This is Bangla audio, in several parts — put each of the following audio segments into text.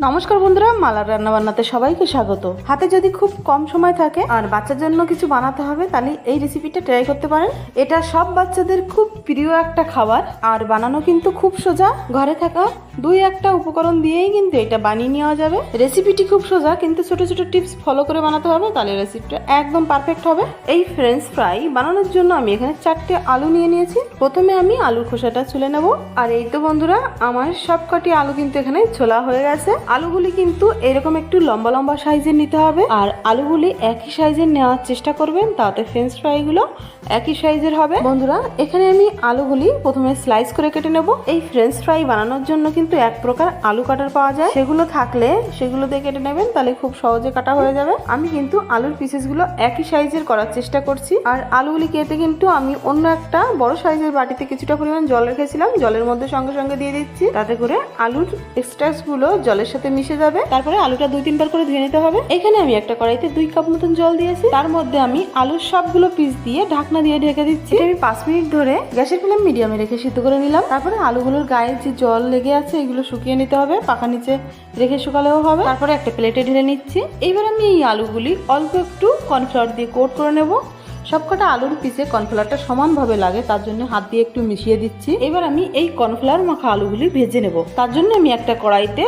নমস্কার বন্ধুরা, মালার রান্নাবান্নাতে সবাইকে স্বাগত। হাতে যদি খুব কম সময় থাকে আর বাচ্চার জন্য কিছু বানাতে হবে, তাহলে এই রেসিপিটা ট্রাই করতে পারেন। এটা সব বাচ্চাদের খুব প্রিয় একটা খাবার, আর বানানো কিন্তু খুব সোজা। ঘরে থাকা দুই একটা উপকরণ দিয়েই কিন্তু এটা বানিয়ে নেওয়া যাবে। রেসিপিটি খুব সোজা, কিন্তু ছোট ছোট টিপস ফলো করে বানাতে হবে, তাহলে রেসিপিটা একদম পারফেক্ট হবে। এই ফ্রেঞ্চ ফ্রাই বানানোর জন্য আমি এখানে 4টে আলু নিয়ে নিয়েছি। প্রথমে আমি আলুর খোসাটা ছুলে নেব। আর এই তো বন্ধুরা, আমার সবকটি আলু কিন্তু এখানে ছোলা হয়ে গেছে। আলুগুলি কিন্তু এরকম একটু লম্বা লম্বা সাইজের নিতে হবে, আর আলুগুলি একই সাইজের নেওয়ার চেষ্টা করবেন, তাতে ফ্রেঞ্চ ফ্রাই গুলো একই সাইজের হবে। বন্ধুরা, এখানে আমি আলুগুলি প্রথমে স্লাইস করে কেটে নেব। এই ফ্রেঞ্চ ফ্রাই বানানোর জন্য কিন্তু এক প্রকার আলু কাটার পাওয়া যায়, সেগুলো থাকলে সেগুলো দিয়ে কেটে নেবেন, তাহলে খুব সহজে কাটা হয়ে যাবে। আমি কিন্তু আলুর পিসেস গুলো একই সাইজের করার চেষ্টা করছি। আর আলুগুলি কেটে কিন্তু আমি অন্য একটা বড় সাইজের বাটিতে কিছুটা পরিমাণ জল রেখেছিলাম, জলের মধ্যে সঙ্গে সঙ্গে দিয়ে দিচ্ছি, তাতে করে আলুর এক্সট্রাস গুলো জলের সাথে মিশে যাবে। তারপরে আলুটা 2-3 বার করে ধুয়ে নিতে হবে। এখানে আমি একটা কড়াইতে 2 কাপ মতন জল দিয়েছি, তার মধ্যে আমি আলুর সবগুলো পিস দিয়ে ঢাকনা দিয়ে ঢেকে দিচ্ছি। আমি 5 মিনিট ধরে গ্যাসের ফ্লেম মিডিয়ামে রেখে সিদ্ধ করে নিলাম। তারপরে আলুগুলোর গায়ে যে জল লেগে আছে এগুলো শুকিয়ে নিতে হবে, পাখা নিচে রেখে শুকালেও হবে। তারপরে একটা প্লেটে ঢেলে নিচ্ছি। এইবার আমি এই আলুগুলি অল্প একটু কর্নফ্লাওয়ার দিয়ে কোট করে নেব। সবকটা আলুর পিসে কর্নফ্লাওয়ারটা সমানভাবে লাগে, তার জন্য হাত দিয়ে একটু মিশিয়ে দিচ্ছি। এবার আমি এই কর্নফ্লাওয়ার মাখা আলুগুলি ভেজে নেব। তার জন্য আমি একটা কড়াইতে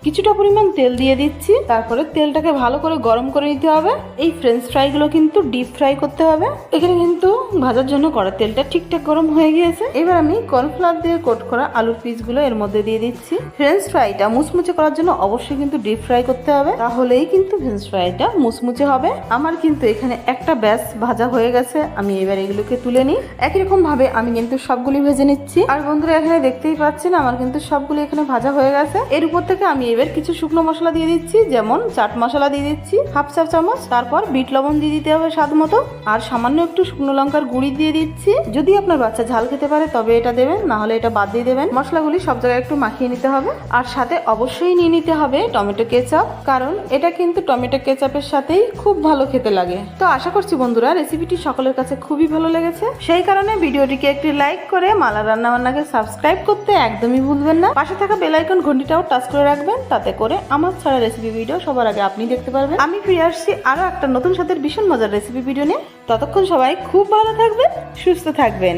কিছুটা পরিমাণ তেল দিয়ে দিচ্ছি। তারপরে তেলটাকে ভালো করে গরম করে নিতে হবে। এই ফ্রেঞ্চ ফ্রাইগুলো কিন্তু ডিপ ফ্রাই করতে হবে। এখানে কিন্তু ভাজার জন্য কড়া তেলটা ঠিকঠাক গরম হয়ে গিয়েছে। এবার আমি কর্নফ্লাওয়ার দিয়ে কোট করা আলুর পিসগুলো এর মধ্যে দিয়ে দিচ্ছি। ফ্রেঞ্চ ফ্রাইটা মুচমুচে করার জন্য অবশ্যই কিন্তু ডিপ ফ্রাই করতে হবে, তাহলেই কিন্তু ফ্রেঞ্চ ফ্রাইটা মুচমুচে হবে। আমার কিন্তু এখানে একটা ব্যাচ ভাজা হয়ে গেছে, আমি এবার এগুলোকে তুলে নিই। একই রকম ভাবে আমি কিন্তু সবগুলি ভেজে নিচ্ছি। আর বন্ধুরা, এখানে দেখতেই পাচ্ছেন আমার কিন্তু সবগুলি এখানে ভাজা হয়ে গেছে। এর উপর থেকে আমি এবার কিছু শুকনো মশলা দিয়ে দিচ্ছি, যেমন চাট মশলা দিয়ে দিচ্ছি 1/2 চা চামচ। তারপর বিট লবণ দিয়ে দিতে হবে স্বাদ মতো, আর সামান্য একটু শুকনো লঙ্কার গুঁড়ি দিয়ে দিচ্ছি। যদি আপনার বাচ্চা ঝাল খেতে পারে তবে এটা দেবেন, না হলে এটা বাদ দিয়ে দেবেন। মশলাগুলি সব জায়গায় একটু মাখিয়ে নিতে হবে। আর সাথে অবশ্যই নিয়ে নিতে হবে টমেটো কেচাপ, কারণ এটা কিন্তু টমেটো কেচাপের সাথেই খুব ভালো খেতে লাগে। তো আশা করছি বন্ধুরা রেসিপিটি সকলের কাছে খুবই ভালো লেগেছে। সেই কারণে ভিডিওটিকে একটি লাইক করে মালা রান্নাবান্নাকে সাবস্ক্রাইব করতে একদমই ভুলবেন না। পাশে থাকা বেল আইকন ঘন্টিটাও টাচ করে রাখবেন, তাতে করে আমার ছাড়া রেসিপি ভিডিও সবার আগে আপনি দেখতে পারবেন। আমি ফিরে আসছি আরো একটা নতুন সাথে ভীষণ মজার রেসিপি ভিডিও নিয়ে। ততক্ষণ সবাই খুব ভালো থাকবেন, সুস্থ থাকবেন।